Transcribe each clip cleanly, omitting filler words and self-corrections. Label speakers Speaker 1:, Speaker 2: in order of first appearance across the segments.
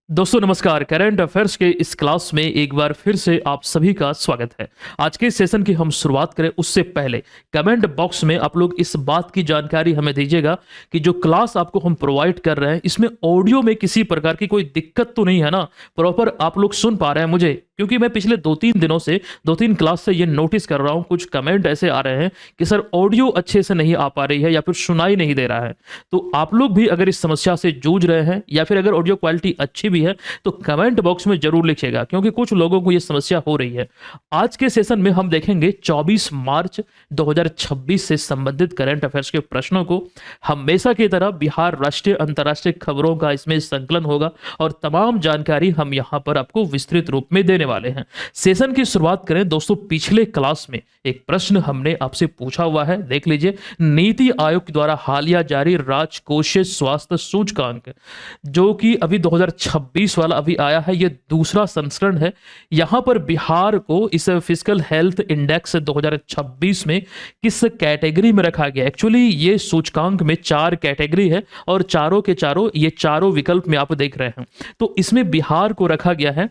Speaker 1: दोस्तों नमस्कार। Current affairs के इस क्लास में एक बार फिर से आप सभी का स्वागत है। आज के सेशन की हम शुरुआत करें उससे पहले कमेंट बॉक्स में आप लोग इस बात की जानकारी हमें दीजिएगा कि जो क्लास आपको हम प्रोवाइड कर रहे हैं इसमें ऑडियो में किसी प्रकार की कोई दिक्कत तो नहीं है ना। प्रॉपर आप लोग सुन पा रहे हैं मुझे, क्योंकि मैं पिछले 2-3 दिनों से 2-3 क्लास से ये नोटिस कर रहा हूँ, कुछ कमेंट ऐसे आ रहे हैं कि सर ऑडियो अच्छे से नहीं आ पा रही है या फिर सुनाई नहीं दे रहा है। तो आप लोग भी अगर इस समस्या से जूझ रहे हैं या फिर अगर ऑडियो क्वालिटी अच्छी भी है तो कमेंट बॉक्स में जरूर लिखिएगा, क्योंकि कुछ लोगों को ये समस्या हो रही है। आज के सेशन में हम देखेंगे 24 मार्च 2026 से संबंधित करंट अफेयर्स के प्रश्नों को। हमेशा की तरह बिहार राष्ट्रीय अंतर्राष्ट्रीय खबरों का इसमें संकलन होगा और तमाम जानकारी हम यहां पर आपको विस्तृत रूप में देने वाले हैं। सेशन की शुरुआत करें दोस्तों। पिछले क्लास में एक प्रश्न हमने आपसे पूछा हुआ है, देख लीजिए। नीति आयोग द्वारा हालिया जारी राजकोषीय स्वास्थ्य सूचकांक, जो कि अभी 2026 वाला अभी आया है, ये दूसरा संस्करण है। यहां पर बिहार को इस फिजिकल हेल्थ इंडेक्स 2026 में किस कैटेगरी में रखा गया। एक्चुअली ये सूचकांक में 4 कैटेगरी है और चारों के चारों ये चारों विकल्प में आप देख रहे हैं। तो इसमें बिहार को रखा गया है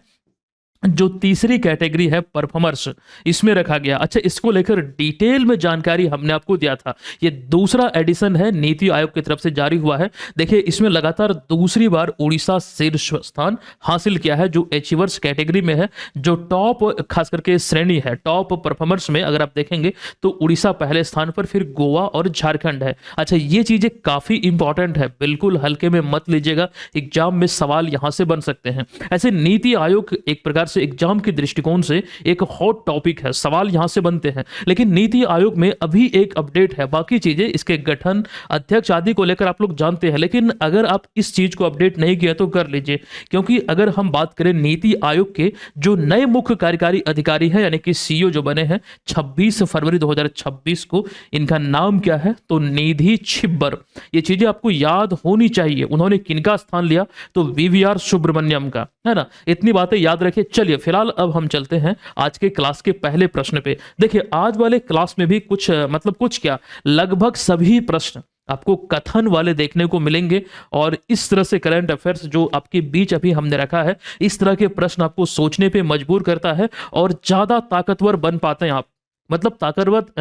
Speaker 1: जो तीसरी कैटेगरी है परफॉर्मर्स, इसमें रखा गया। अच्छा, इसको लेकर डिटेल में जानकारी हमने आपको दिया था। ये दूसरा एडिशन है, नीति आयोग की तरफ से जारी हुआ है। देखिए, इसमें लगातार दूसरी बार उड़ीसा शीर्ष स्थान हासिल किया है, जो अचीवर्स कैटेगरी में है। जो टॉप खास करके श्रेणी है, टॉप परफॉर्मर्स में अगर आप देखेंगे तो उड़ीसा पहले स्थान पर, फिर गोवा और झारखंड है। अच्छा, ये चीजें काफी इंपॉर्टेंट है, बिल्कुल हल्के में मत लीजिएगा। एग्जाम में सवाल यहां से बन सकते हैं। ऐसे नीति आयोग एक प्रकार से एग्जाम के दृष्टिकोण से एक हॉट टॉपिक है, सवाल यहां से बनते हैं। लेकिन नीति आयोग में अभी एक अपडेट है, बाकी चीजें इसके गठन, अध्यक्ष आदि को लेकर आप लोग जानते हैं। लेकिन अगर आप इस चीज को अपडेट नहीं किया तो कर लीजिए, क्योंकि अगर हम बात करें नीति आयोग के जो नए मुख्य कार्यकारी अधिकारी हैं, यानी कि सीईओ जो बने हैं 26 फरवरी 2026 को, इनका नाम क्या है तो निधि छिब्बर। ये चीजें आपको याद होनी चाहिए। उन्होंने किनका स्थान लिया तो वीवीआर सुब्रमण्यम का, है ना। इतनी बातें याद रखिए। चलिए फिलहाल अब हम चलते हैं आज के क्लास के पहले प्रश्न पे। देखिए, आज वाले क्लास में भी कुछ कुछ क्या, लगभग सभी प्रश्न आपको कथन वाले देखने को मिलेंगे। और इस तरह से करंट अफेयर्स जो आपके बीच अभी हमने रखा है, इस तरह के प्रश्न आपको सोचने पे मजबूर करता है और ज्यादा ताकतवर बन पाते हैं आप। मतलब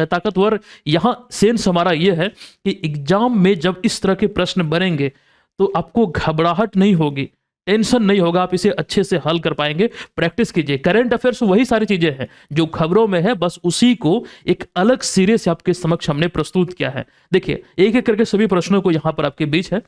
Speaker 1: ताकतवर यहां सेंस हमारा यह है कि एग्जाम में जब इस तरह के प्रश्न बनेंगे तो आपको घबराहट नहीं होगी, टेंशन नहीं होगा, आप इसे अच्छे से हल कर पाएंगे। प्रैक्टिस कीजिए। करंट अफेयर्स वही सारी चीजें हैं जो खबरों में है, बस उसी को एक अलग सिरे से आपके समक्ष हमने प्रस्तुत किया है। देखिए, एक एक करके सभी प्रश्नों को यहां पर आपके बीच है।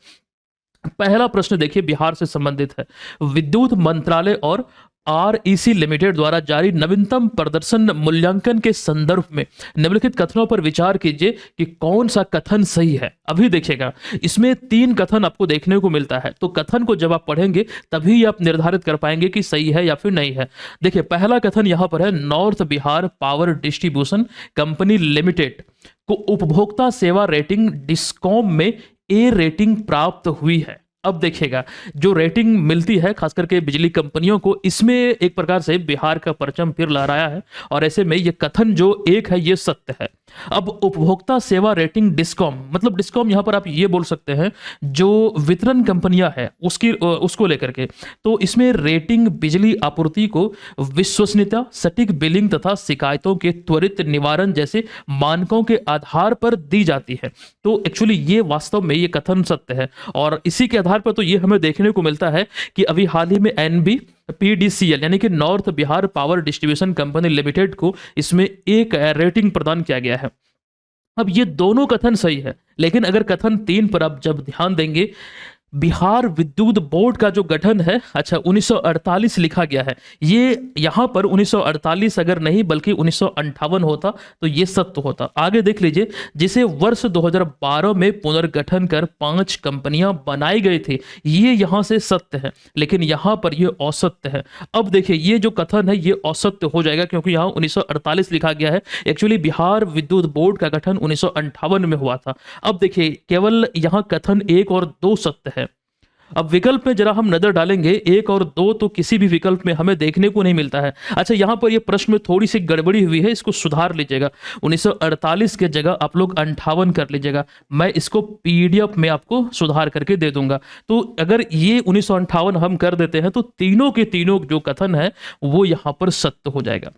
Speaker 1: पहला प्रश्न देखिए, बिहार से संबंधित है। विद्युत मंत्रालय और आरईसी लिमिटेड द्वारा जारी नवीनतम प्रदर्शन मूल्यांकन के संदर्भ में निम्नलिखित कथनों पर विचार कीजिए कि कौन सा कथन सही है। अभी देखिएगा, इसमें 3 कथन आपको देखने को मिलता है, तो कथन को जब आप पढ़ेंगे तभी आप निर्धारित कर पाएंगे कि सही है या फिर नहीं है। देखिए, पहला कथन यहां पर है, north Bihar power distribution company limited को उपभोक्ता सेवा रेटिंग डिस्कॉम में ए रेटिंग प्राप्त हुई है। अब देखिएगा, जो रेटिंग मिलती है खास करके बिजली कंपनियों को, इसमें एक प्रकार से बिहार का परचम फिर लहराया है। और ऐसे में ये कथन जो एक है ये सत्य है। अब उपभोक्ता सेवा रेटिंग डिस्कॉम, मतलब डिस्कॉम यहां पर आप ये बोल सकते हैं जो वितरण कंपनियां है उसको लेकर के। तो इसमें रेटिंग बिजली आपूर्ति को विश्वसनीयता, सटीक बिलिंग तथा शिकायतों के त्वरित निवारण जैसे मानकों के आधार पर दी जाती है। तो एक्चुअली ये वास्तव में ये कथन सत्य है। और इसी के आधार पर तो ये हमें देखने को मिलता है कि अभी हाल ही में एनबी पीडीसीएल यानी कि north Bihar power distribution company limited को इसमें एक रेटिंग प्रदान किया गया है। अब ये दोनों कथन सही है, लेकिन अगर कथन 3 पर आप जब ध्यान देंगे, बिहार विद्युत बोर्ड का जो गठन है, अच्छा 1948 लिखा गया है। ये यहां पर 1948 अगर नहीं बल्कि 1958 होता तो ये सत्य होता। आगे देख लीजिए, जिसे वर्ष 2012 में पुनर्गठन कर 5 कंपनियां बनाई गई थी, ये यहां से सत्य है, लेकिन यहां पर ये असत्य है। अब देखिए, ये जो कथन है ये असत्य हो जाएगा, क्योंकि यहां 1948 लिखा गया है। एक्चुअली बिहार विद्युत बोर्ड का गठन 1958 में हुआ था। अब देखिए, केवल यहां कथन 1 और 2 सत्य है। अब विकल्प में जरा हम नजर डालेंगे, 1 और 2 तो किसी भी विकल्प में हमें देखने को नहीं मिलता है। अच्छा, यहाँ पर ये प्रश्न में थोड़ी सी गड़बड़ी हुई है, इसको सुधार लीजिएगा। 1948 के जगह आप लोग 58 कर लीजिएगा। मैं इसको पीडीएफ में आपको सुधार करके दे दूंगा। तो अगर ये 1958 हम कर देते हैं तो तीनों के तीनों जो कथन है वो यहाँ पर सत्य हो जाएगा,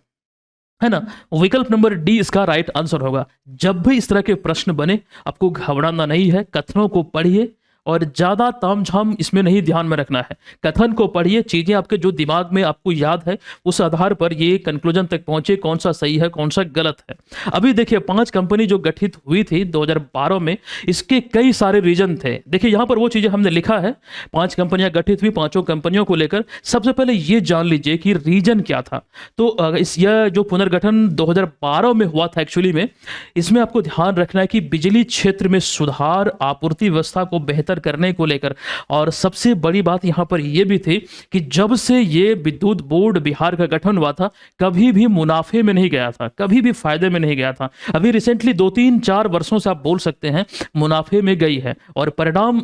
Speaker 1: है ना। विकल्प नंबर डी इसका राइट आंसर होगा। जब भी इस तरह के प्रश्न बने, आपको घबराना नहीं है, कथनों को पढ़िए और ज्यादा तामझाम इसमें नहीं ध्यान में रखना है। कथन को पढ़िए, चीजें आपके जो दिमाग में आपको याद है उस आधार पर ये कंक्लूजन तक पहुंचे कौन सा सही है कौन सा गलत है। अभी देखिए 5 कंपनी जो गठित हुई थी 2012 में, इसके कई सारे रीजन थे। देखिए यहां पर वो चीजें हमने लिखा है, 5 कंपनियां गठित हुई, पांचों कंपनियों को लेकर। सबसे पहले ये जान लीजिए कि रीजन क्या था। तो इस यह जो पुनर्गठन 2012 में हुआ था एक्चुअली में, इसमें आपको ध्यान रखना है कि बिजली क्षेत्र में सुधार, आपूर्ति व्यवस्था को बेहतर करने को लेकर, और सबसे बड़ी बात यहां पर यह भी थी कि जब से ये विद्युत बोर्ड बिहार का गठन हुआ था, कभी भी मुनाफे में नहीं गया था, कभी भी फायदे में नहीं गया था। अभी रिसेंटली 2-3-4 वर्षों से आप बोल सकते हैं मुनाफे में गई है। और परिणाम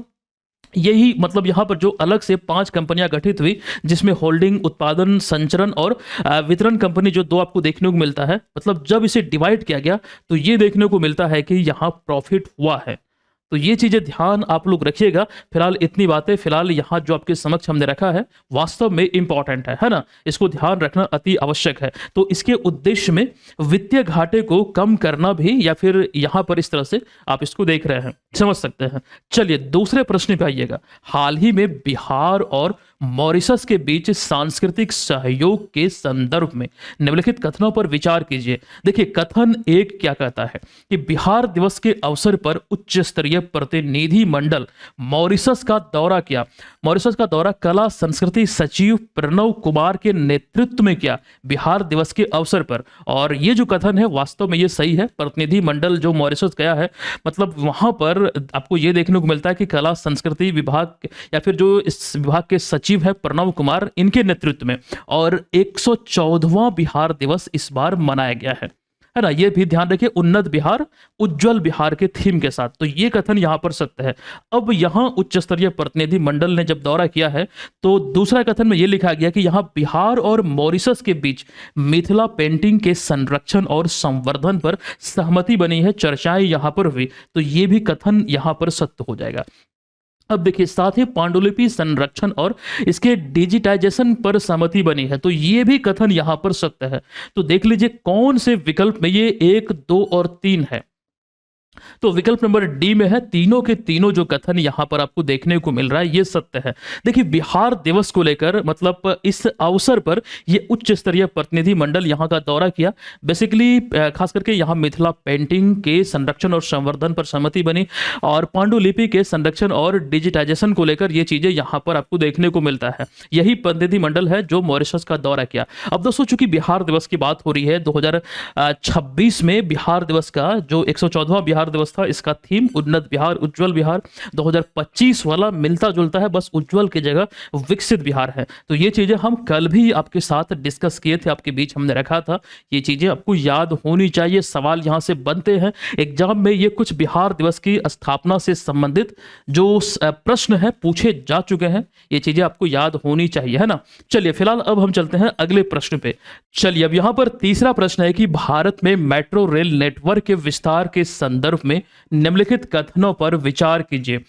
Speaker 1: यही, मतलब यहां पर जो अलग से 5 कंपनियां गठित हुई, जिसमें होल्डिंग, उत्पादन, संचरण और वितरण कंपनी जो 2 आपको देखने को मिलता है, मतलब जब इसे डिवाइड किया गया तो ये देखने को मिलता है कि यहां प्रॉफिट हुआ है। तो ये चीजें ध्यान आप लोग रखिएगा। फिलहाल इतनी बातें फिलहाल यहाँ जो आपके समक्ष हमने रखा है वास्तव में इंपॉर्टेंट है ना। इसको ध्यान रखना अति आवश्यक है। तो इसके उद्देश्य में वित्तीय घाटे को कम करना भी, या फिर यहाँ पर इस तरह से आप इसको देख रहे हैं, समझ सकते हैं। चलिए दूसरे प्रश्न पे आइएगा। हाल ही में बिहार और मॉरिशस के बीच सांस्कृतिक सहयोग के संदर्भ में निम्नलिखित कथनों पर विचार कीजिए। देखिए कथन 1 क्या कहता है कि बिहार दिवस के अवसर पर उच्च स्तरीय प्रतिनिधि मंडल मॉरिशस का दौरा किया। मॉरिशस का दौरा कला संस्कृति सचिव प्रणव कुमार के नेतृत्व में किया बिहार दिवस के अवसर पर। और ये जो कथन है वास्तव में ये सही है। प्रतिनिधि मंडल जो मॉरिशस गया है, मतलब वहां पर आपको ये देखने को मिलता है कि कला संस्कृति विभाग या फिर जो इस विभाग के सचिव है प्रणव कुमार, इनके नेतृत्व में, और 114वां बिहार दिवस इस बार मनाया गया है ना। ये भी ध्यान रखिए, उन्नत बिहार उज्जवल बिहार के थीम के साथ। तो ये कथन यहां पर सत्य है। अब यहां उच्च स्तरीय प्रतिनिधि मंडल ने जब दौरा किया है तो दूसरा कथन में यह लिखा गया कि यहां बिहार और मॉरिशस के बीच मिथिला पेंटिंग के संरक्षण और संवर्धन पर सहमति बनी है, चर्चाएं यहां पर हुई। तो ये भी कथन यहां पर सत्य हो जाएगा। अब देखिए साथ ही पांडुलिपि संरक्षण और इसके डिजिटाइजेशन पर सहमति बनी है, तो ये भी कथन यहां पर सत्य है। तो देख लीजिए कौन से विकल्प में ये 1, 2 और 3 है। तो विकल्प नंबर डी में है। तीनों के तीनों जो कथन यहां पर आपको देखने को मिल रहा है ये सत्य है। देखिए बिहार दिवस को लेकर, मतलब इस अवसर पर ये उच्च स्तरीय प्रतिनिधि मंडल यहां का दौरा किया। बेसिकली खास करके यहां मिथिला पेंटिंग के संरक्षण और संवर्धन पर सहमति बनी, और पांडुलिपि के संरक्षण और डिजिटाइजेशन को लेकर ये चीजें यहां पर आपको देखने को मिलता है। यही प्रतिनिधि मंडल है जो मॉरिशस का दौरा किया। अब दोस्तों चूंकि बिहार दिवस की बात हो रही है, 2026 में बिहार दिवस का जो 114वां बिहार दिवस था, इसका थीम उन्नत बिहार उज्जवल बिहार। 2025 वाला मिलता जुलता है, बस उज्जवल की जगह विकसित बिहार है। तो ये चीजें हम कल भी आपके साथ डिस्कस किए थे, आपके बीच हमने रखा था। ये चीजें आपको याद होनी चाहिए। सवाल यहां से बनते हैं एग्जाम में, ये कुछ बिहार दिवस की स्थापना से संबंधित जो प्रश्न है पूछे जा चुके हैं। ये चीजें आपको याद होनी चाहिए, है ना। चलिए फिलहाल अब हम चलते हैं अगले प्रश्न पे। चलिए अब यहां पर तीसरा प्रश्न है कि भारत में मेट्रो रेल नेटवर्क के विस्तार के संदर्भ में निम्नलिखित कथनों पर विचार कीजिए।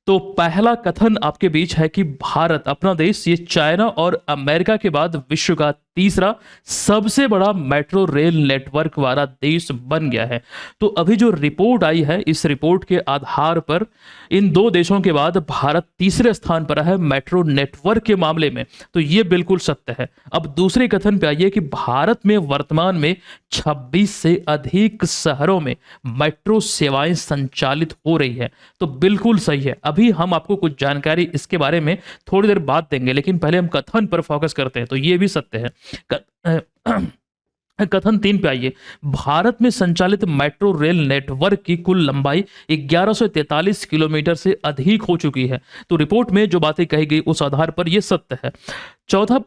Speaker 1: तो पहला कथन आपके बीच है कि भारत, अपना देश, ये चाइना और अमेरिका के बाद विश्व का तीसरा सबसे बड़ा मेट्रो रेल नेटवर्क वाला देश बन गया है। तो अभी जो रिपोर्ट आई है, इस रिपोर्ट के आधार पर इन 2 देशों के बाद भारत तीसरे स्थान पर है मेट्रो नेटवर्क के मामले में। तो ये बिल्कुल सत्य है। अब दूसरे कथन पे आइए कि भारत में वर्तमान में 26 से अधिक शहरों में मेट्रो सेवाएं संचालित हो रही है। तो बिल्कुल सही है। अभी हम आपको कुछ जानकारी इसके बारे में थोड़ी देर बाद देंगे, लेकिन पहले हम कथन पर फोकस करते हैं। तो ये भी सत्य है। कथन 3 पे आइए। भारत में संचालित मेट्रो रेल नेटवर्क की कुल लंबाई 1143 किलोमीटर से अधिक हो चुकी है। तो रिपोर्ट में जो बातें कही गई उस आधार पर यह सत्य है। चौथा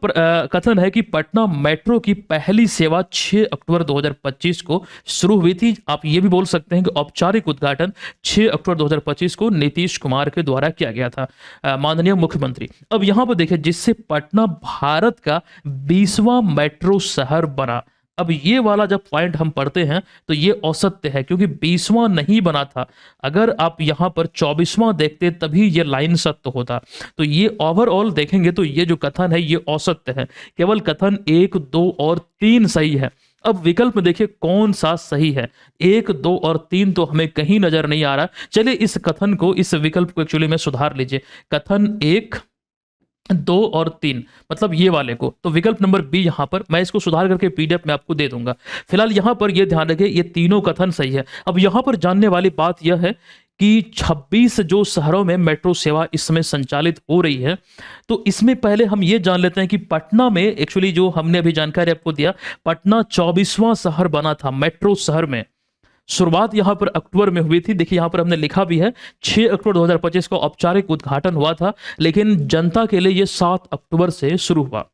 Speaker 1: कथन है कि पटना मेट्रो की पहली सेवा 6 अक्टूबर 2025 को शुरू हुई थी। आप ये भी बोल सकते हैं कि औपचारिक उद्घाटन 6 अक्टूबर 2025 को नीतीश कुमार के द्वारा किया गया था, माननीय मुख्यमंत्री। अब यहां पर देखिए, जिससे पटना भारत का 20वां मेट्रो शहर बना। अब ये वाला जब पॉइंट हम पढ़ते हैं तो ये औसत्य है, क्योंकि 20वां नहीं बना था। अगर आप यहां पर 24वां देखते तभी ये लाइन सत्य होता। तो ये ओवरऑल देखेंगे तो ये जो कथन है ये औसत्य है। केवल कथन 1, 2 और 3 सही है। अब विकल्प में देखिए कौन सा सही है। 1, 2 और 3 तो हमें कहीं नजर नहीं आ रहा। चलिए इस कथन को, इस विकल्प को एक्चुअली में सुधार लीजिए। कथन 1, 2 और 3, मतलब ये वाले को। तो विकल्प नंबर बी यहां पर मैं इसको सुधार करके पीडीएफ में आपको दे दूंगा। फिलहाल यहां पर ये ध्यान रखें, ये तीनों कथन सही है। अब यहां पर जानने वाली बात यह है कि 26 जो शहरों में मेट्रो सेवा इस समय संचालित हो रही है। तो इसमें पहले हम ये जान लेते हैं कि पटना में एक्चुअली जो हमने अभी जानकारी आपको दिया, पटना 24वां शहर बना था मेट्रो शहर में। शुरुआत यहां पर अक्टूबर में हुई थी। देखिए यहां पर हमने लिखा भी है 6 अक्टूबर 2025 को औपचारिक उद्घाटन हुआ था, लेकिन जनता के लिए यह 7 अक्टूबर से शुरू हुआ।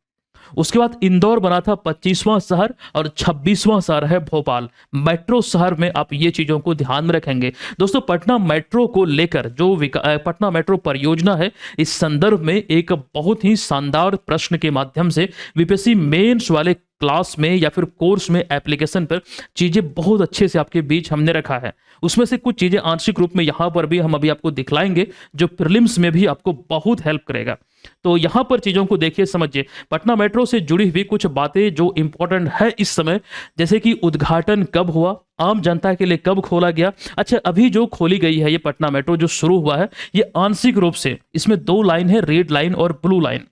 Speaker 1: उसके बाद इंदौर बना था 25वां शहर और 26वां शहर है भोपाल। मेट्रो शहर में आप ये चीजों को ध्यान में रखेंगे। दोस्तों पटना मेट्रो को लेकर जो पटना मेट्रो परियोजना है, इस संदर्भ में एक बहुत ही शानदार प्रश्न के माध्यम से वीपीएससी मेंस वाले क्लास में या फिर कोर्स में एप्लीकेशन पर चीजें बहुत अच्छे से आपके बीच हमने रखा है। उसमें से कुछ चीजें आंशिक रूप में यहां पर भी हम अभी आपको दिखलाएंगे, जो प्रीलिम्स में भी आपको बहुत हेल्प करेगा। तो यहां पर चीजों को देखिए, समझिए। पटना मेट्रो से जुड़ी हुई कुछ बातें जो इंपॉर्टेंट है इस समय, जैसे कि उद्घाटन कब हुआ, आम जनता के लिए कब खोला गया। अच्छा, अभी जो खोली गई है ये पटना मेट्रो जो शुरू हुआ है, ये आंशिक रूप से, इसमें 2 लाइन है, रेड लाइन और ब्लू लाइन।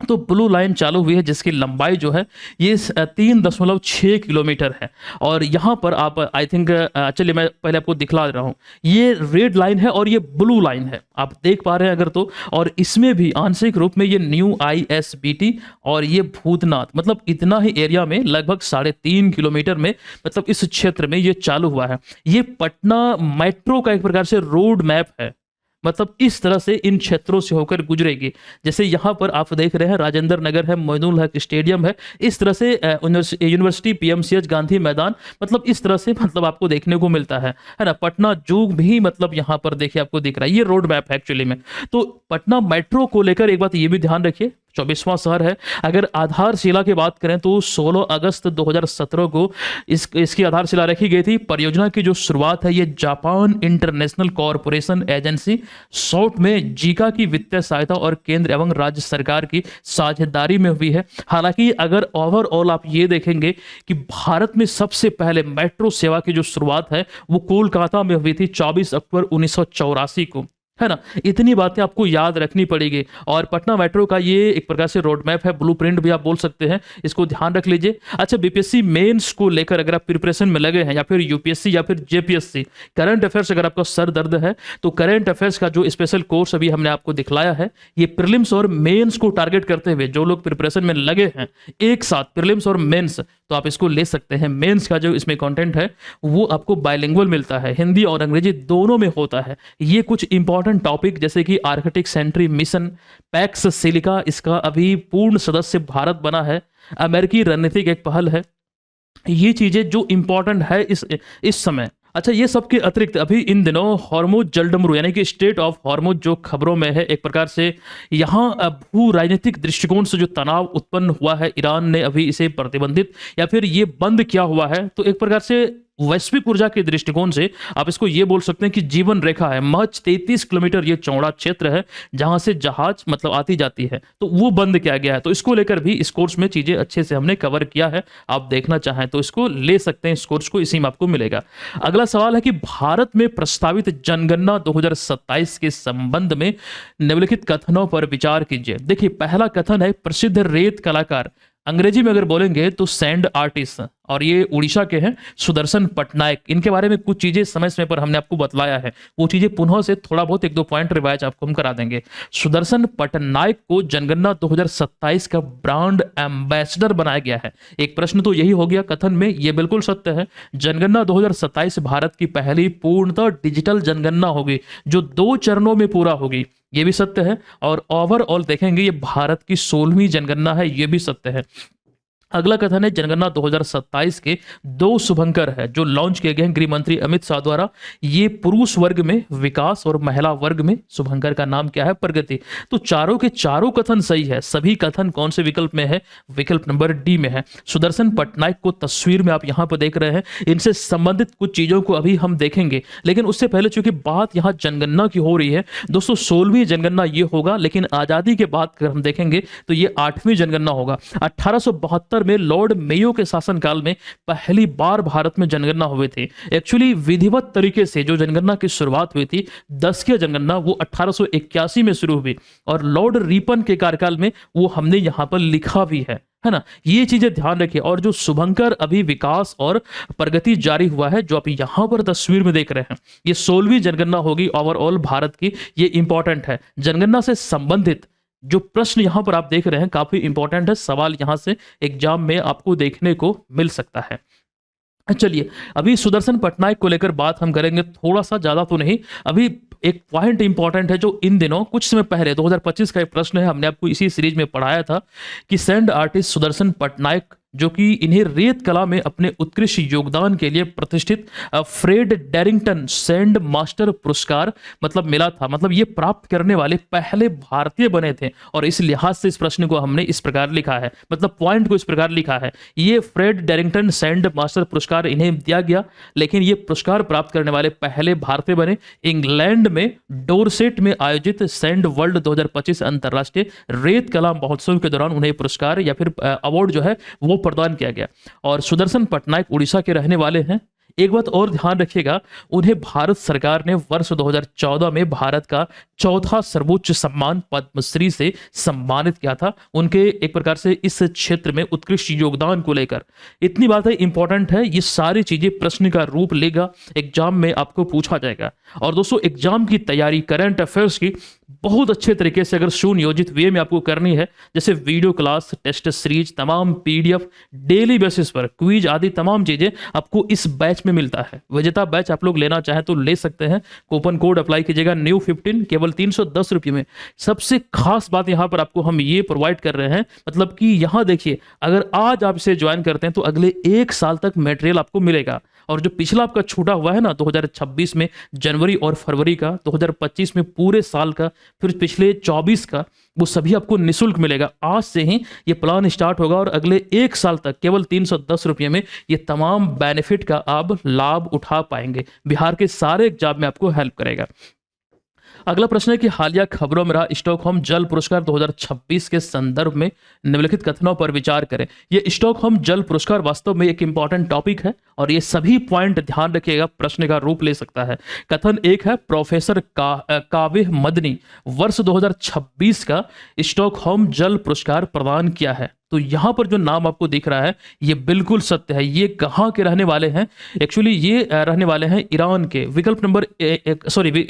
Speaker 1: तो ब्लू लाइन चालू हुई है जिसकी लंबाई जो है ये 3.6 किलोमीटर है। और यहाँ पर आप आई थिंक, चलिए मैं पहले आपको दिखला रहा हूँ। ये रेड लाइन है और ये ब्लू लाइन है, आप देख पा रहे हैं अगर तो। और इसमें भी आंशिक रूप में ये न्यू ISBT और ये भूतनाथ, मतलब इतना ही एरिया में लगभग 3.5 किलोमीटर में, मतलब इस क्षेत्र में ये चालू हुआ है। ये पटना मेट्रो का एक प्रकार से रोड मैप है, मतलब इस तरह से इन क्षेत्रों से होकर गुजरेगी। जैसे यहाँ पर आप देख रहे हैं राजेंद्र नगर है, मोइनुल हक स्टेडियम है, इस तरह से यूनिवर्सिटी, PMCH, गांधी मैदान, मतलब इस तरह से मतलब आपको देखने को मिलता है ना। पटना जू भी मतलब यहाँ पर देखिए आपको दिख रहा है, ये रोड मैप है एक्चुअली में। तो पटना मेट्रो को लेकर एक बात ये भी ध्यान रखिए, 24वां शहर है। अगर आधारशिला की बात करें तो 16 अगस्त 2017 को इसकी आधारशिला रखी गई थी। परियोजना की जो शुरुआत है ये Japan international corporation agency, short में जीका की वित्तीय सहायता और केंद्र एवं राज्य सरकार की साझेदारी में हुई है। हालांकि अगर ओवरऑल आप ये देखेंगे कि भारत में सबसे पहले मेट्रो सेवा की जो शुरुआत है वो कोलकाता में हुई थी 24 अक्टूबर 1984 को, है ना। इतनी बातें आपको याद रखनी पड़ेगी। और पटना मेट्रो का ये एक प्रकार से रोड मैप है, ब्लूप्रिंट भी आप बोल सकते हैं, इसको ध्यान रख लीजिए। अच्छा, बीपीएससी मेंस को लेकर अगर आप प्रिपरेशन में लगे हैं, या फिर यूपीएससी या फिर जेपीएससी, करंट अफेयर्स अगर आपका सर दर्द है तो करंट अफेयर्स का जो स्पेशल कोर्स अभी हमने आपको दिखलाया है, ये प्रीलिम्स और मेंस को टारगेट करते हुए जो लोग प्रिपरेशन में लगे हैं एक साथ प्रीलिम्स और मेंस, तो आप इसको ले सकते हैं। मेंस का जो इसमें कंटेंट है वो आपको बायलिंगुअल मिलता है, हिंदी और अंग्रेजी दोनों में होता है। ये कुछ इंपॉर्टेंट टॉपिक जैसे कि Arctic sentry mission, Pax Silica, इसका अभी पूर्ण सदस्य भारत बना है, अमेरिकी रणनीतिक एक पहल है, ये चीजें जो इंपॉर्टेंट है इस समय। अच्छा, ये सब के अतिरिक्त अभी इन दिनों हॉर्मुज जलडमरू यानी कि स्टेट ऑफ हॉर्मुज जो खबरों में है, एक प्रकार से यहाँ भू राजनीतिक दृष्टिकोण से जो तनाव उत्पन्न हुआ है, ईरान ने अभी इसे प्रतिबंधित या फिर ये बंद किया हुआ है। तो एक प्रकार से वैश्विक ऊर्जा के दृष्टिकोण से आप इसको ये बोल सकते हैं कि जीवन रेखा है। महज 33 किलोमीटर ये चौड़ा क्षेत्र है जहां से जहाज मतलब आती जाती है, तो वो बंद किया गया है। तो इसको लेकर भी इस कोर्स में चीजें अच्छे से हमने कवर किया है। आप देखना चाहें तो इसको ले सकते हैं, इस कोर्स को इसी में आपको मिलेगा। अगला सवाल है कि भारत में प्रस्तावित जनगणना 2027 के संबंध में निम्नलिखित कथनों पर विचार कीजिए। देखिए, पहला कथन है प्रसिद्ध रेत कलाकार अंग्रेजी में अगर बोलेंगे तो सैंड आर्टिस्ट, और ये उड़ीसा के हैं सुदर्शन पटनायक। इनके बारे में कुछ चीजें समय समय पर हमने आपको बतलाया है, वो चीजें पुनः से थोड़ा बहुत एक दो पॉइंट रिवाइज आपको हम करा देंगे। सुदर्शन पटनायक को जनगणना 2027 का ब्रांड एम्बेसडर बनाया गया है। एक प्रश्न तो यही हो गया कथन में, ये बिल्कुल सत्य है। जनगणना 2027 भारत की पहली पूर्णतः डिजिटल जनगणना होगी जो 2 चरणों में पूरा होगी, ये भी सत्य है। और ओवरऑल देखेंगे ये भारत की 16वीं जनगणना है, ये भी सत्य है। अगला कथन है जनगणना 2027 के 2 शुभंकर है जो लॉन्च किए गए हैं गृह मंत्री अमित शाह द्वारा। ये पुरुष वर्ग में विकास और महिला वर्ग में शुभंकर का नाम क्या है? प्रगति। तो चारों के चारों कथन सही है। सभी कथन कौन से विकल्प में है? विकल्प नंबर डी में है। सुदर्शन पटनायक को तस्वीर में आप यहां पर देख रहे हैं, इनसे संबंधित कुछ चीजों को अभी हम देखेंगे, लेकिन उससे पहले चूंकि बात यहां जनगणना की हो रही है दोस्तों, 16वीं जनगणना ये होगा, लेकिन आजादी के बाद अगर हम देखेंगे तो ये 8वीं जनगणना होगा। 1872 में लॉर्ड मेयो के शासनकाल में पहली बार भारत में जनगणना हुई थी। एक्चुअली विधिवत तरीके से जो जनगणना की शुरुआत हुई थी 10 की जनगणना, वो 1881 में शुरू हुई, और लॉर्ड रिपन के कार्यकाल में वो हमने यहां पर लिखा भी है ना। ये चीजें ध्यान रखिए। और जो शुभंकर अभी विकास और प्रगति जारी हुआ है जो आप यहां पर तस्वीर में देख रहे हैं, ये 16वीं जनगणना होगी ओवरऑल भारत की। ये इंपॉर्टेंट है। जनगणना से संबंधित जो प्रश्न यहां पर आप देख रहे हैं काफी इंपॉर्टेंट है, सवाल यहां से एग्जाम में आपको देखने को मिल सकता है। चलिए अभी सुदर्शन पटनायक को लेकर बात हम करेंगे, थोड़ा सा ज्यादा तो नहीं। अभी एक पॉइंट इंपॉर्टेंट है जो इन दिनों कुछ समय पहले 2025 का एक प्रश्न है, हमने आपको इसी सीरीज में पढ़ाया था कि सैंड आर्टिस्ट सुदर्शन पटनायक जो कि इन्हें रेत कला में अपने उत्कृष्ट योगदान के लिए प्रतिष्ठित फ्रेड डैरिंगटन सैंड मास्टर पुरस्कार मतलब मिला था, मतलब ये प्राप्त करने वाले पहले भारतीय बने थे। और इस लिहाज से इस प्रश्न को हमने इस प्रकार लिखा है, मतलब पॉइंट को इस प्रकार लिखा है, ये फ्रेड डैरिंगटन सैंड मास्टर पुरस्कार इन्हें दिया गया, लेकिन ये पुरस्कार प्राप्त करने वाले पहले भारतीय बने। इंग्लैंड में डोरसेट में आयोजित सैंड वर्ल्ड 2025 अंतरराष्ट्रीय रेत कला महोत्सव के दौरान उन्हें पुरस्कार या फिर अवार्ड जो है वो प्रदान किया गया। और सुदर्शन पटनायक उड़ीसा के रहने वाले हैं। एक बात और ध्यान रखिएगा, उन्हें भारत सरकार ने वर्ष 2014 में भारत का चौथा सर्वोच्च सम्मान पद्मश्री से सम्मानित किया था, उनके एक प्रकार से इस क्षेत्र में उत्कृष्ट योगदान को लेकर। इतनी बातें इंपॉर्टेंट है, ये सारी चीजें प्रश्न का रूप लेगा, एग्जाम में आपको पूछा जाएगा। और दोस्तों एग्जाम की तैयारी करंट अफेयर्स की बहुत अच्छे तरीके से अगर सुनियोजित वे में आपको करनी है, जैसे वीडियो क्लास, टेस्ट सीरीज, तमाम पीडीएफ, डेली बेसिस पर क्विज आदि तमाम चीजें आपको इस बैच में मिलता है। विजेता बैच आप लोग लेना चाहें तो ले सकते हैं। कूपन कोड अप्लाई कीजिएगा NEW15 केवल 310 रुपये में। सबसे खास बात यहां पर आपको हम ये प्रोवाइड कर रहे हैं, मतलब कि यहां देखिए अगर आज आप इसे ज्वाइन करते हैं तो अगले 1 साल तक मटेरियल आपको मिलेगा। और जो पिछला आपका छूटा हुआ है ना 2026 में जनवरी और फरवरी का, 2025 में पूरे साल का, फिर पिछले 24 का, वो सभी आपको निःशुल्क मिलेगा। आज से ही ये प्लान स्टार्ट होगा और अगले 1 साल तक केवल 310 रुपये में ये तमाम बेनिफिट का आप लाभ उठा पाएंगे। बिहार के सारे एग्जाम में आपको हेल्प करेगा। अगला प्रश्न है कि हालिया खबरों में रहा स्टॉकहोम जल पुरस्कार 2026 के संदर्भ में निम्नलिखित कथनों पर विचार करें। ये स्टॉकहोम जल पुरस्कार वास्तव में एक इंपॉर्टेंट टॉपिक है और ये सभी पॉइंट ध्यान रखिएगा, प्रश्न का रूप ले सकता है। कथन 1 है प्रोफेसर काविह मदनी वर्ष 2026 का स्टॉकहोम जल पुरस्कार प्रदान किया है। तो यहां पर जो नाम आपको दिख रहा है ये बिल्कुल सत्य है। ये कहां के रहने वाले हैं? एक्चुअली ये रहने वाले हैं ईरान के। विकल्प नंबर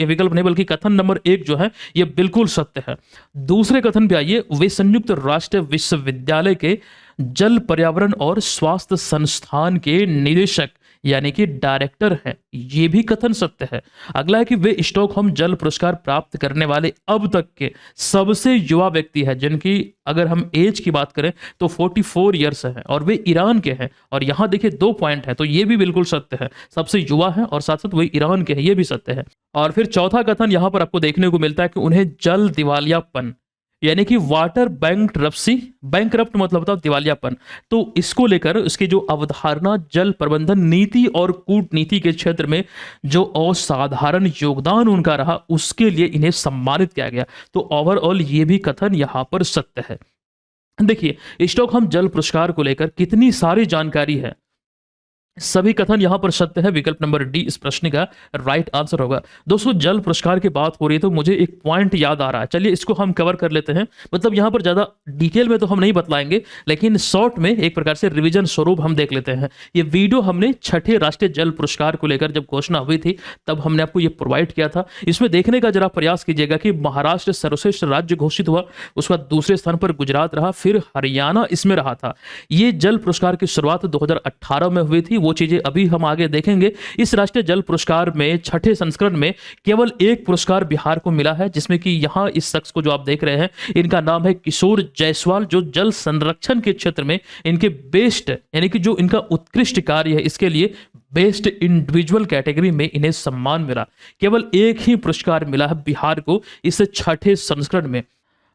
Speaker 1: विकल्प नहीं बल्कि कथन नंबर 1 जो है ये बिल्कुल सत्य है। दूसरे कथन पे आइए, वे संयुक्त राष्ट्र विश्वविद्यालय के जल पर्यावरण और स्वास्थ्य संस्थान के निदेशक यानी कि डायरेक्टर हैं, ये भी कथन सत्य है। अगला है कि वे स्टॉकहोम जल पुरस्कार प्राप्त करने वाले अब तक के सबसे युवा व्यक्ति है, जिनकी अगर हम एज की बात करें तो 44 ईयर्स है और वे ईरान के हैं। और यहां देखिए 2 पॉइंट है, तो ये भी बिल्कुल सत्य है, सबसे युवा है और साथ साथ वे ईरान के हैं, ये भी सत्य है। और फिर चौथा कथन यहां पर आपको देखने को मिलता है कि उन्हें जल दिवालियापन यानी कि वाटर बैंकरप्ट मतलब होता है दिवालियापन, तो इसको लेकर इसकी जो अवधारणा जल प्रबंधन नीति और कूटनीति के क्षेत्र में जो असाधारण योगदान उनका रहा उसके लिए इन्हें सम्मानित किया गया। तो ओवरऑल ये भी कथन यहां पर सत्य है। देखिए स्टॉकहोम जल पुरस्कार को लेकर कितनी सारी जानकारी है। सभी कथन यहां पर सत्य है। विकल्प नंबर डी इस प्रश्न का राइट आंसर होगा। दोस्तों, जल पुरस्कार की बात हो रही है तो मुझे एक पॉइंट याद आ रहा है, चलिए इसको हम कवर कर लेते हैं। मतलब यहां पर ज्यादा डिटेल में तो हम नहीं बतलाएंगे, लेकिन शॉर्ट में एक प्रकार से रिवीजन स्वरूप हम देख लेते हैं। ये वीडियो हमने छठे राष्ट्रीय जल पुरस्कार को लेकर जब घोषणा हुई थी तब हमने आपको ये प्रोवाइड किया था। इसमें देखने का जरा प्रयास कीजिएगा कि महाराष्ट्र सर्वश्रेष्ठ राज्य घोषित हुआ, उसके बाद दूसरे स्थान पर गुजरात रहा, फिर हरियाणा इसमें रहा था। ये जल पुरस्कार की शुरुआत 2018 में हुई थी, वो चीजें अभी हम आगे देखेंगे। इस राष्ट्रीय जल पुरस्कार में छठे संस्करण में केवल एक पुरस्कार बिहार को मिला है, जिसमें कि यहां इस शख्स को जो आप देख रहे हैं, इनका नाम है किशोर जायसवाल, जो जल संरक्षण के क्षेत्र में इनके बेस्ट यानी कि जो इनका उत्कृष्ट कार्य है, इसके लिए बेस्ट इंडिविजुअल कैटेगरी में इन्हें सम्मान मिला। केवल एक ही पुरस्कार मिला है बिहार को इस छठे संस्करण में।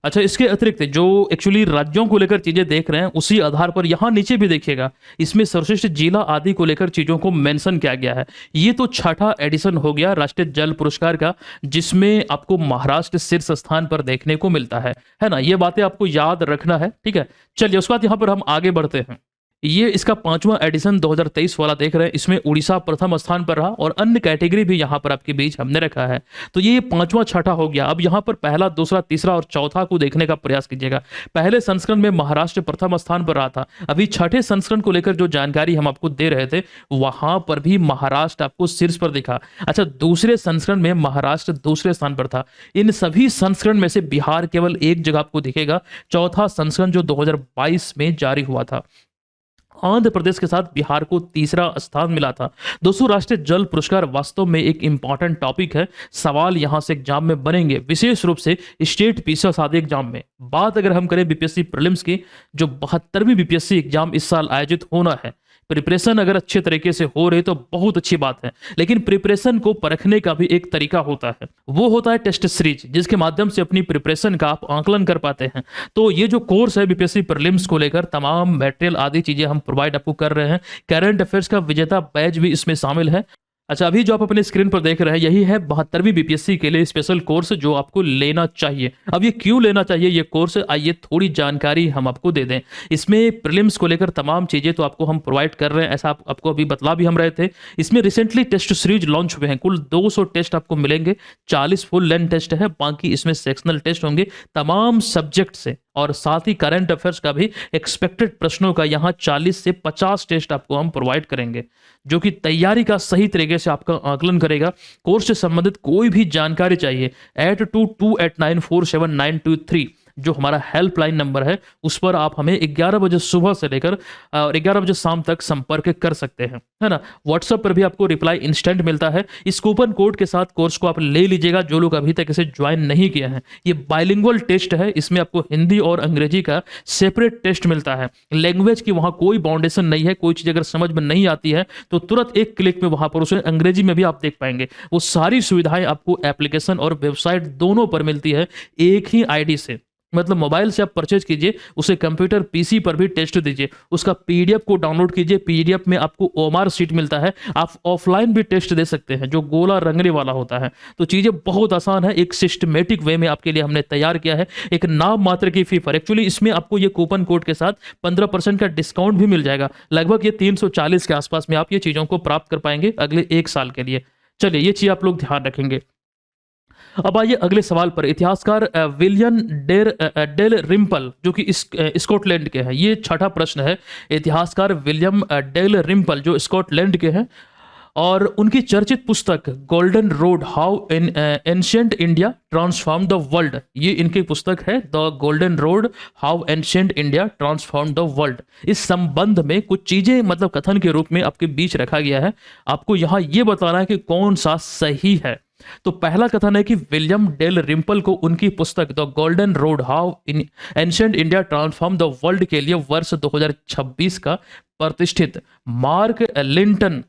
Speaker 1: अच्छा, इसके अतिरिक्त जो एक्चुअली राज्यों को लेकर चीजें देख रहे हैं, उसी आधार पर यहां नीचे भी देखिएगा, इसमें सर्वश्रेष्ठ जिला आदि को लेकर चीजों को मेंशन किया गया है। ये तो छठा एडिशन हो गया राष्ट्रीय जल पुरस्कार का, जिसमें आपको महाराष्ट्र शीर्ष स्थान पर देखने को मिलता है ना। ये बातें आपको याद रखना है, ठीक है। चलिए उसके बाद यहां पर हम आगे बढ़ते हैं। ये इसका पांचवा एडिशन 2023 वाला देख रहे हैं, इसमें उड़ीसा प्रथम स्थान पर रहा और अन्य कैटेगरी भी यहां पर आपके बीच हमने रखा है। तो ये पांचवा छठा हो गया। अब यहां पर पहला, दूसरा, तीसरा और चौथा को देखने का प्रयास कीजिएगा। पहले संस्करण में महाराष्ट्र प्रथम स्थान पर रहा था। अभी छठे संस्करण को लेकर जो जानकारी हम आपको दे रहे थे, वहां पर भी महाराष्ट्र आपको शीर्ष पर दिखा। अच्छा, दूसरे संस्करण में महाराष्ट्र दूसरे स्थान पर था। इन सभी संस्करण में से बिहार केवल एक जगह आपको दिखेगा, चौथा संस्करण जो 2022 में जारी हुआ था। आंध्र प्रदेश के साथ बिहार को तीसरा स्थान मिला था। दोस्तों, राष्ट्रीय जल पुरस्कार वास्तव में एक इंपॉर्टेंट टॉपिक है। सवाल यहां से एग्जाम में बनेंगे, विशेष रूप से स्टेट पीसीएस आदि एग्जाम में। बात अगर हम करें बीपीएससी प्रीलिम्स की, जो 72वीं बीपीएससी एग्जाम इस साल आयोजित होना है, प्रिपरेशन अगर अच्छे तरीके से हो रही तो बहुत अच्छी बात है, लेकिन प्रिपरेशन को परखने का भी एक तरीका होता है, वो होता है टेस्ट सीरीज, जिसके माध्यम से अपनी प्रिपरेशन का आप आंकलन कर पाते हैं। तो ये जो कोर्स है बीपीएससी प्रीलिम्स को लेकर तमाम मटेरियल आदि चीजें हम प्रोवाइड आपको कर रहे हैं। करंट अफेयर्स का विजेता बैच भी इसमें शामिल है। अच्छा, अभी जो आप अपने स्क्रीन पर देख रहे हैं, यही है 72वीं बीपीएससी के लिए स्पेशल कोर्स जो आपको लेना चाहिए। अब ये क्यों लेना चाहिए ये कोर्स, आइए थोड़ी जानकारी हम आपको दे दें। इसमें प्रीलिम्स को लेकर तमाम चीजें तो आपको हम प्रोवाइड कर रहे हैं, ऐसा आपको अभी बतला भी हम रहे थे। इसमें रिसेंटली टेस्ट सीरीज लॉन्च हुए हैं, कुल 200 टेस्ट आपको मिलेंगे। 40 फुल लेंथ टेस्ट है, बाकी इसमें सेक्शनल टेस्ट होंगे तमाम सब्जेक्ट से, और साथ ही करंट अफेयर्स का भी एक्सपेक्टेड प्रश्नों का यहाँ 40 से 50 टेस्ट आपको हम प्रोवाइड करेंगे, जो कि तैयारी का सही तरीके से आपका आकलन करेगा। कोर्स से संबंधित कोई भी जानकारी चाहिए, 8228947923 जो हमारा हेल्पलाइन नंबर है, उस पर आप हमें 11 बजे सुबह से लेकर और 11 बजे शाम तक संपर्क कर सकते हैं, है ना। व्हाट्सएप पर भी आपको रिप्लाई इंस्टेंट मिलता है। इस कूपन कोड के साथ कोर्स को आप ले लीजिएगा, जो लोग अभी तक इसे ज्वाइन नहीं किए हैं। ये बाइलिंगुअल टेस्ट है, इसमें आपको हिंदी और अंग्रेजी का सेपरेट टेस्ट मिलता है। लैंग्वेज की वहां कोई बाउंडेशन नहीं है, कोई चीज अगर समझ में नहीं आती है तो तुरंत एक क्लिक में वहां पर उसे अंग्रेजी में भी आप देख पाएंगे। वो सारी सुविधाएं आपको एप्लीकेशन और वेबसाइट दोनों पर मिलती है एक ही आईडी से। मतलब मोबाइल से आप परचेज कीजिए, उसे कंप्यूटर पीसी पर भी टेस्ट दीजिए, उसका पीडीएफ को डाउनलोड कीजिए, पीडीएफ में आपको ओएमआर शीट मिलता है, आप ऑफलाइन भी टेस्ट दे सकते हैं जो गोला रंगने वाला होता है। तो चीजें बहुत आसान है, एक सिस्टमेटिक वे में आपके लिए हमने तैयार किया है। एक नाम मात्र की फी पर एक्चुअली इसमें आपको ये कूपन कोड के साथ 15% का डिस्काउंट भी मिल जाएगा। लगभग ये 340 के आसपास में आप ये चीजों को प्राप्त कर पाएंगे अगले 1 साल के लिए। चलिए, ये चीज आप लोग ध्यान रखेंगे। अब आइए अगले सवाल पर। इतिहासकार विलियम डेल रिम्पल जो कि स्कॉटलैंड के हैं, ये छठा प्रश्न है। इतिहासकार विलियम डेल रिम्पल जो स्कॉटलैंड के हैं, और उनकी चर्चित पुस्तक golden road how ancient India transform the world, ये इनकी पुस्तक है the golden road how ancient India transform the world. इस संबंध में कुछ चीजें मतलब कथन के रूप में आपके बीच रखा गया है, आपको यहां यह बताना है कि कौन सा सही है। तो पहला कथन है कि विलियम डेल रिम्पल को उनकी पुस्तक the golden road how ancient India transform the world के लिए वर्ष 2026 का प्रतिष्ठित मार्क लिंटन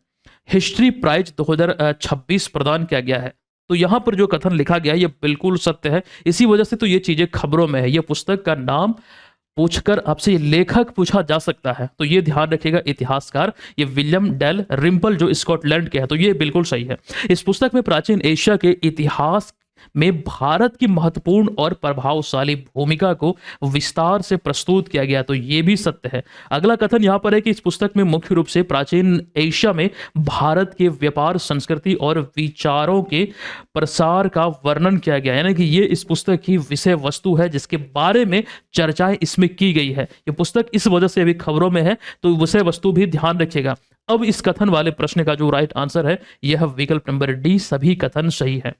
Speaker 1: हिस्ट्री प्राइज 2026 प्रदान किया गया है। तो यहां पर जो कथन लिखा गया है ये बिल्कुल सत्य है, इसी वजह से तो ये चीजें खबरों में है। ये पुस्तक का नाम पूछकर आपसे लेखक पूछा जा सकता है, तो ये ध्यान रखिएगा। इतिहासकार ये विलियम डेल रिम्पल जो स्कॉटलैंड के हैं, तो ये बिल्कुल सही है। इस पुस्तक में प्राचीन एशिया के इतिहास में भारत की महत्वपूर्ण और प्रभावशाली भूमिका को विस्तार से प्रस्तुत किया गया, तो ये भी सत्य है। अगला कथन यहाँ पर है कि इस पुस्तक में मुख्य रूप से प्राचीन एशिया में भारत के व्यापार, संस्कृति और विचारों के प्रसार का वर्णन किया गया, यानी कि ये इस पुस्तक की विषय वस्तु है जिसके बारे में चर्चाएं इसमें की गई है। ये पुस्तक इस वजह से अभी खबरों में है, तो विषय वस्तु भी ध्यान रखिएगा। अब इस कथन वाले प्रश्न का जो राइट आंसर है यह विकल्प नंबर डी, सभी कथन सही है।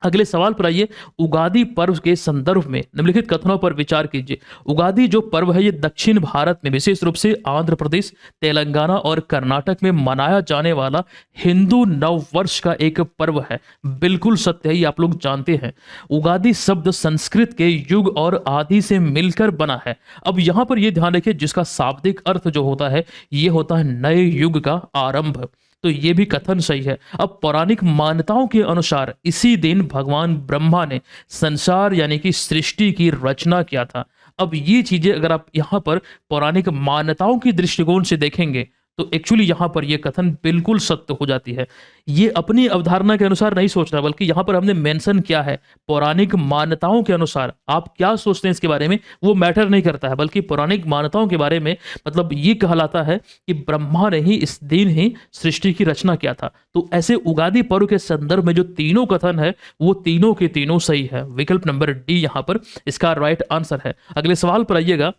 Speaker 1: अगले सवाल पर आइए। उगादि पर्व के संदर्भ में निम्नलिखित कथनों पर विचार कीजिए। उगादि जो पर्व है ये दक्षिण भारत में विशेष रूप से आंध्र प्रदेश, तेलंगाना और कर्नाटक में मनाया जाने वाला हिंदू नव वर्ष का एक पर्व है। बिल्कुल सत्य है, ये आप लोग जानते हैं। उगादि शब्द संस्कृत के युग और आदि से मिलकर बना है। अब यहां पर यह ध्यान रखिए जिसका शाब्दिक अर्थ जो होता है ये होता है नए युग का आरंभ, तो ये भी कथन सही है। अब पौराणिक मान्यताओं के अनुसार इसी दिन भगवान ब्रह्मा ने संसार यानी कि सृष्टि की रचना किया था। अब ये चीजें अगर आप यहाँ पर पौराणिक मान्यताओं की दृष्टिकोण से देखेंगे तो एक्चुअली यहाँ पर यह कथन बिल्कुल सत्य हो जाती है। ये अपनी अवधारणा के अनुसार नहीं सोच रहा, बल्कि यहाँ पर हमने मेंशन किया है पौराणिक मान्यताओं के अनुसार। आप क्या सोचते हैं इसके बारे में वो मैटर नहीं करता है, बल्कि पौराणिक मान्यताओं के बारे में मतलब ये कहलाता है कि ब्रह्मा ने ही इस दिन ही सृष्टि की रचना किया था। तो ऐसे उगादि पर्व के संदर्भ में जो तीनों कथन है वो तीनों के तीनों सही है। विकल्प नंबर डी यहाँ पर इसका राइट आंसर है। अगले सवाल पर आइएगा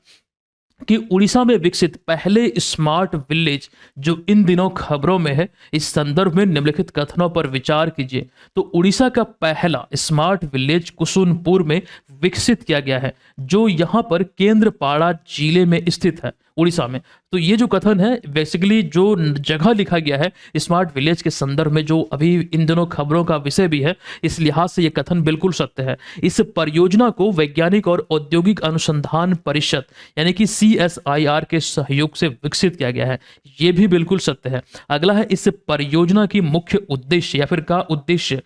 Speaker 1: कि उड़ीसा में विकसित पहले स्मार्ट विलेज जो इन दिनों खबरों में है, इस संदर्भ में निम्नलिखित कथनों पर विचार कीजिए। तो उड़ीसा का पहला स्मार्ट विलेज कुसुनपुर में विकसित किया गया है, जो यहां पर केंद्रपाड़ा जिले में स्थित है, उड़ीसा में। तो ये जो कथन है बेसिकली जो जगह लिखा गया है स्मार्ट विलेज के संदर्भ में, जो अभी इन दिनों खबरों का विषय भी है, इस लिहाज से ये कथन बिल्कुल सत्य है। इस परियोजना को वैज्ञानिक और औद्योगिक अनुसंधान परिषद यानी कि CSIR के सहयोग से विकसित किया गया है, ये भी बिल्कुल सत्य है। अगला है इस परियोजना की मुख्य उद्देश्य या फिर का उद्देश्य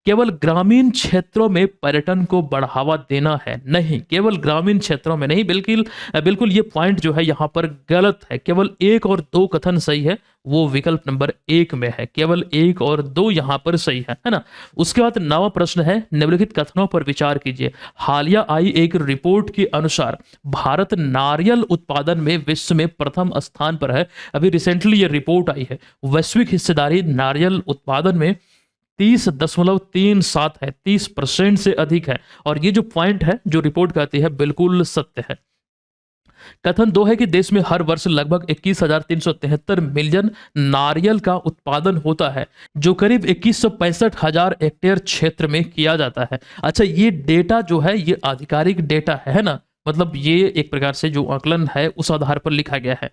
Speaker 1: केवल ग्रामीण क्षेत्रों में पर्यटन को बढ़ावा देना है। नहीं, केवल ग्रामीण क्षेत्रों में नहीं, बिल्कुल ये पॉइंट जो है यहाँ पर गलत है। केवल एक और दो कथन सही है, वो विकल्प नंबर एक में है। केवल एक और दो यहाँ पर सही है ना। उसके बाद 9वां प्रश्न है, निम्नलिखित कथनों पर विचार कीजिए। हालिया आई एक रिपोर्ट के अनुसार भारत नारियल उत्पादन में विश्व में प्रथम स्थान पर है। अभी रिसेंटली ये रिपोर्ट आई है। वैश्विक हिस्सेदारी नारियल उत्पादन में 30.37 है, 30% से अधिक है। और ये जो पॉइंट है जो रिपोर्ट कहती है बिल्कुल सत्य है। कथन 2 है कि देश में हर वर्ष लगभग 21,373 मिलियन नारियल का उत्पादन होता है, जो करीब 21,65,000 हेक्टेयर क्षेत्र में किया जाता है। अच्छा, ये डेटा जो है ये आधिकारिक डेटा है ना, मतलब ये एक प्रकार से जो आकलन है उस आधार पर लिखा गया है।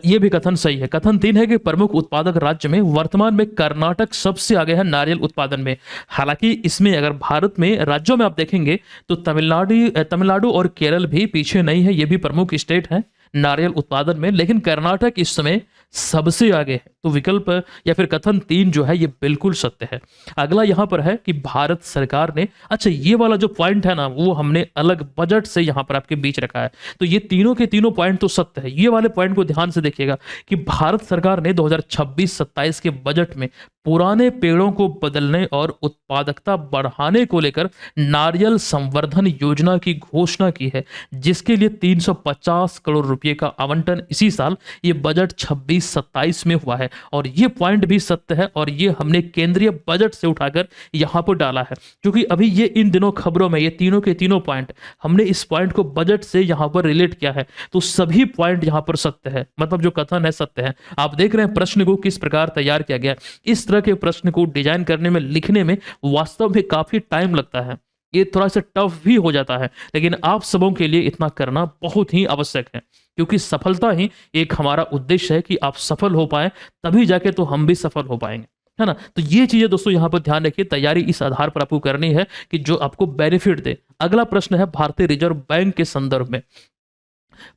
Speaker 1: ये भी कथन सही है। कथन 3 है कि प्रमुख उत्पादक राज्य में वर्तमान में कर्नाटक सबसे आगे है नारियल उत्पादन में। हालांकि इसमें अगर भारत में राज्यों में आप देखेंगे तो तमिलनाडु और केरल भी पीछे नहीं है, ये भी प्रमुख स्टेट है नारियल उत्पादन में, लेकिन कर्नाटक इस समय सबसे आगे है। तो विकल्प या फिर कथन 3 जो है ये बिल्कुल सत्य है। अगला यहां पर है कि भारत सरकार ने, अच्छा ये वाला जो पॉइंट है ना वो हमने अलग बजट से यहां पर आपके बीच रखा है। तो ये तीनों के तीनों पॉइंट तो सत्य है। ये वाले पॉइंट को ध्यान से देखिएगा कि भारत सरकार ने 2026-27 के बजट में पुराने पेड़ों को बदलने और उत्पादकता बढ़ाने को लेकर नारियल संवर्धन योजना की घोषणा की है, जिसके लिए 350 करोड़ रुपए का आवंटन इसी साल ये बजट 26-27 में हुआ है। और ये पॉइंट भी सत्य है और ये हमने केंद्रीय बजट से उठाकर यहां पर डाला है, क्योंकि अभी ये इन दिनों खबरों में ये तीनों के तीनों पॉइंट हमने इस पॉइंट को बजट से यहां पर रिलेट किया है। तो सभी पॉइंट यहां पर सत्य है, मतलब जो कथन है सत्य है। आप देख रहे हैं प्रश्न को किस प्रकार तैयार किया गया। इस तरह के प्रश्न को डिजाइन करने में, लिखने में वास्तव में काफी टाइम लगता है, ये थोड़ा सा टफ भी हो जाता है, लेकिन आप सबों के लिए इतना करना बहुत ही आवश्यक है, क्योंकि सफलता ही एक हमारा उद्देश्य है कि आप सफल हो पाए, तभी जाके तो हम भी सफल हो पाएंगे, है ना। तो ये चीजें दोस्तों यहां पर ध्यान रखिए, तैयारी इस आधार पर आपको करनी है कि जो आपको बेनिफिट दे। अगला प्रश्न है भारतीय रिजर्व बैंक के संदर्भ में।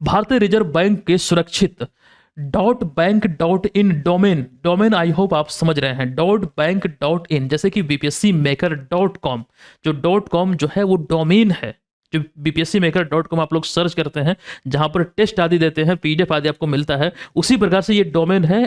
Speaker 1: भारतीय रिजर्व बैंक के सुरक्षित .bank.in डोमेन आई होप आप समझ रहे हैं। .bank.in जैसे कि bpscmaker.com, जो .com जो है वो डोमेन है, जो bpscmaker.com आप लोग सर्च करते हैं, जहां पर टेस्ट आदि देते हैं, पीडीएफ आदि आपको मिलता है, उसी प्रकार से ये डोमेन है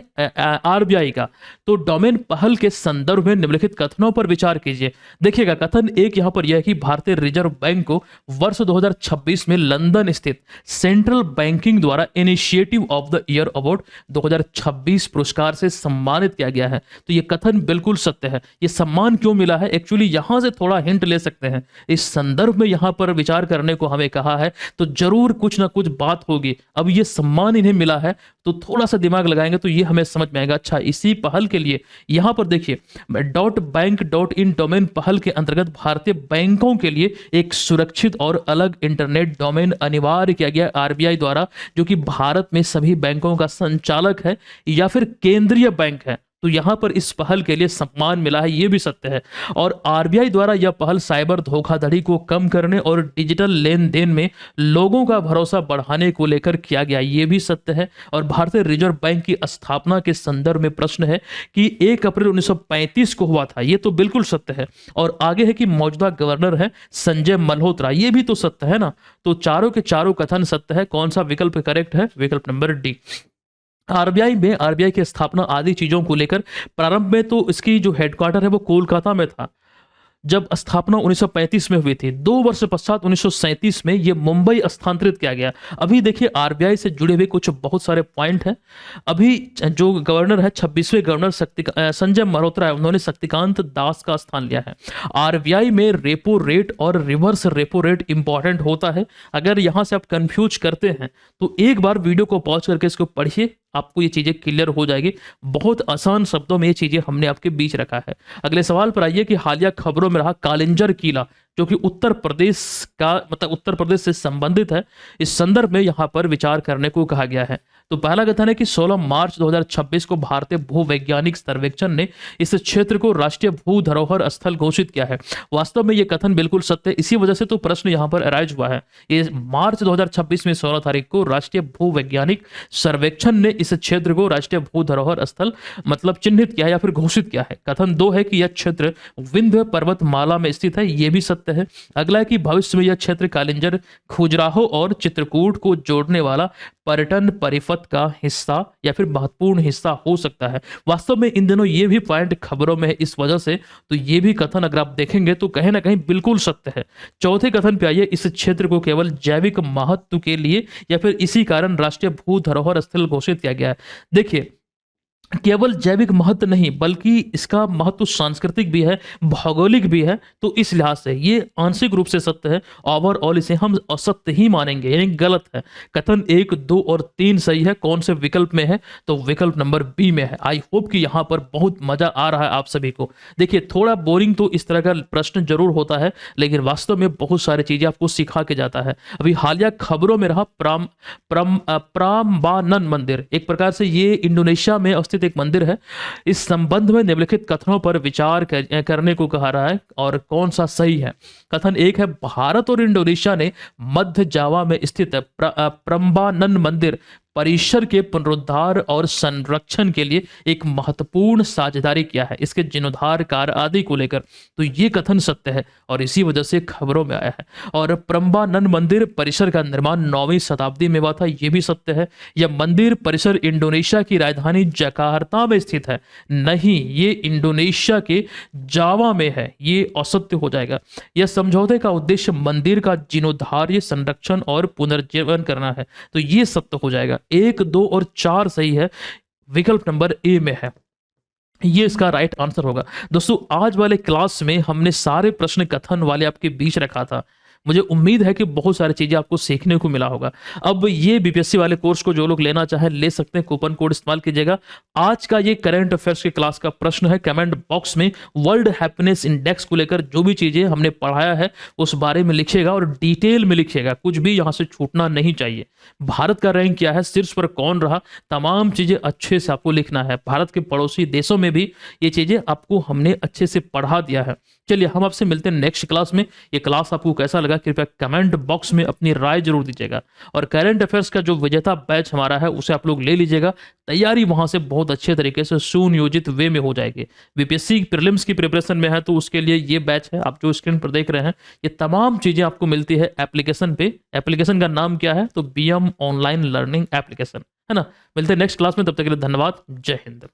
Speaker 1: आरबीआई का। तो डोमेन पहल के संदर्भ में निम्नलिखित कथनों पर विचार कीजिए। देखिएगा, कथन एक यहां पर यह है कि भारतीय रिजर्व बैंक को वर्ष 2026 में लंदन स्थित सेंट्रल बैंकिंग द्वारा initiative of the year award 2026 पुरस्कार से सम्मानित किया गया है। तो यह कथन बिल्कुल सत्य है। यह सम्मान क्यों मिला है, एक्चुअली यहां से थोड़ा हिंट ले सकते हैं। इस संदर्भ में यहां पर विचार करने को हमें कहा है, तो जरूर कुछ ना कुछ बात होगी। अब यह सम्मान इन्हें मिला है, तो थोड़ा सा दिमाग लगाएंगे तो ये हमें समझ में आएगा। अच्छा, इसी पहल के लिए यहां पर देखिए, .bank.in डोमेन पहल के अंतर्गत भारतीय बैंकों के लिए एक सुरक्षित और अलग इंटरनेट डोमेन अनिवार्य किया गया आरबीआई द्वारा, जो कि भारत में सभी बैंकों का संचालक है या फिर केंद्रीय बैंक है। तो यहां पर इस पहल के लिए सम्मान मिला है, यह भी सत्य है। और आरबीआई द्वारा यह पहल साइबर धोखाधड़ी को कम करने और डिजिटल लेन देन में लोगों का भरोसा बढ़ाने को लेकर किया गया, यह भी सत्य है। और भारतीय रिजर्व बैंक की स्थापना के संदर्भ में प्रश्न है कि 1 अप्रैल 1935 को हुआ था, यह तो बिल्कुल सत्य है। और आगे है कि मौजूदा गवर्नर है संजय मल्होत्रा, यह भी तो सत्य है ना। तो चारों के चारों कथन सत्य है। कौन सा विकल्प करेक्ट है? विकल्प नंबर डी। आरबीआई की स्थापना आदि चीजों को लेकर प्रारंभ में तो इसकी जो हेडक्वार्टर है वो कोलकाता में था, जब स्थापना 1935 में हुई थी। 2 वर्ष पश्चात 1937 में यह मुंबई स्थानांतरित किया गया। अभी देखिए, आरबीआई से जुड़े हुए कुछ बहुत सारे पॉइंट हैं। अभी जो गवर्नर है, 26वें गवर्नर संजय मल्होत्रा है, उन्होंने शक्तिकांत दास का स्थान लिया है। आरबीआई में रेपो रेट और रिवर्स रेपो रेट इंपॉर्टेंट होता है। अगर यहां से आप कंफ्यूज करते हैं तो एक बार वीडियो को पॉज करके इसको पढ़िए, आपको ये चीजें क्लियर हो जाएगी। बहुत आसान शब्दों में ये चीजें हमने आपके बीच रखा है। अगले सवाल पर आइए कि हालिया खबरों में रहा कालिंजर किला, जो कि उत्तर प्रदेश का मतलब उत्तर प्रदेश से संबंधित है, इस संदर्भ में यहां पर विचार करने को कहा गया है। तो पहला कथन है कि 16 मार्च 2026 को भारतीय भूवैज्ञानिक सर्वेक्षण ने इस क्षेत्र को राष्ट्रीय भू धरोहर स्थल घोषित किया है। वास्तव में यह कथन बिल्कुल सत्य है, इसी वजह से तो प्रश्न यहां पर अराइज हुआ है। ये मार्च 2026 में 16 तारीख को राष्ट्रीय भूवैज्ञानिक सर्वेक्षण ने इस क्षेत्र को राष्ट्रीय भू धरोहर स्थल मतलब चिन्हित किया या फिर घोषित किया है। कथन 2 है कि यह क्षेत्र विंध्य पर्वतमाला में स्थित है, यह भी सत्य है। अगला है कि भविष्य में यह क्षेत्र कालिंजर, खजुराहो और चित्रकूट को जोड़ने वाला पर्यटन परिपथ का हिस्सा या फिर महत्वपूर्ण हिस्सा हो सकता है। वास्तव में इन दिनों ये भी पॉइंट खबरों में है, इस वजह से तो ये भी कथन अगर आप देखेंगे तो कहीं ना कहीं बिल्कुल सत्य है। चौथे कथन पे आइए, इस क्षेत्र को केवल जैविक महत्व के लिए या फिर इसी कारण राष्ट्रीय भू धरोहर स्थल घोषित किया गया है। देखिए, केवल जैविक महत्व नहीं बल्कि इसका महत्व सांस्कृतिक भी है, भौगोलिक भी है। तो इस लिहाज से ये आंशिक रूप से सत्य है। ओवरऑल इसे हम असत्य ही मानेंगे, यानी गलत है। कथन 1, 2 और 3 सही है। कौन से विकल्प में है? तो विकल्प नंबर बी में है। आई होप कि यहां पर बहुत मजा आ रहा है आप सभी को। देखिए, थोड़ा बोरिंग तो इस तरह का प्रश्न जरूर होता है, लेकिन वास्तव में बहुत सारी चीजें आपको सिखा के जाता है। अभी हालिया खबरों में रहा प्राम्बानन मंदिर, एक प्रकार से ये इंडोनेशिया में स्थित एक मंदिर है। इस संबंध में निम्नलिखित कथनों पर विचार करने को कहा रहा है और कौन सा सही है। कथन 1 है, भारत और इंडोनेशिया ने मध्य जावा में स्थित प्रम्बानन मंदिर परिसर के पुनरुद्धार और संरक्षण के लिए एक महत्वपूर्ण साझेदारी किया है, इसके जीर्णोद्धार कार्य आदि को लेकर। तो ये कथन सत्य है और इसी वजह से खबरों में आया है। और प्रम्बानन मंदिर परिसर का निर्माण 9वीं शताब्दी में हुआ था, यह भी सत्य है। यह मंदिर परिसर इंडोनेशिया की राजधानी जकार्ता में स्थित है, नहीं ये इंडोनेशिया के जावा में है, ये असत्य हो जाएगा। यह समझौते का उद्देश्य मंदिर का जीर्णोद्धार, संरक्षण और पुनर्जीवन करना है, तो ये सत्य हो जाएगा। 1, 2 और 4 सही है, विकल्प नंबर ए में है, ये इसका राइट आंसर होगा। दोस्तों, आज वाले क्लास में हमने सारे प्रश्न कथन वाले आपके बीच रखा था। मुझे उम्मीद है कि बहुत सारी चीजें आपको सीखने को मिला होगा। अब ये बीपीएससी वाले कोर्स को जो लोग लेना चाहे ले सकते हैं, कूपन कोड इस्तेमाल कीजिएगा। आज का ये करंट अफेयर्स की क्लास का प्रश्न है, कमेंट बॉक्स में वर्ल्ड हैप्पीनेस इंडेक्स को लेकर जो भी चीजें हमने पढ़ाया है उस बारे में लिखिएगा और डिटेल में लिखिएगा, कुछ भी यहां से छूटना नहीं चाहिए। भारत का रैंक क्या है, शीर्ष पर कौन रहा, तमाम चीजें अच्छे से आपको लिखना है। भारत के पड़ोसी देशों में भी ये चीजें आपको हमने अच्छे से पढ़ा दिया है। चलिए, हम आपसे मिलते हैं नेक्स्ट क्लास में। ये क्लास आपको कैसा लगा लगेगा कृपया कमेंट बॉक्स में अपनी राय जरूर दीजिएगा। और करंट अफेयर्स का जो विजेता बैच हमारा है उसे आप लोग ले लीजिएगा, तैयारी वहां से बहुत अच्छे तरीके से सुनियोजित वे में हो जाएगी। बीपीएससी प्रीलिम्स की प्रिपरेशन में है तो उसके लिए ये बैच है, आप जो स्क्रीन पर देख रहे हैं ये तमाम चीजें आपको मिलती है एप्लीकेशन पे। एप्लीकेशन का नाम क्या है? तो बीएम ऑनलाइन लर्निंग एप्लीकेशन है ना। मिलते हैं नेक्स्ट क्लास में, तब तक के लिए धन्यवाद। जय हिंद।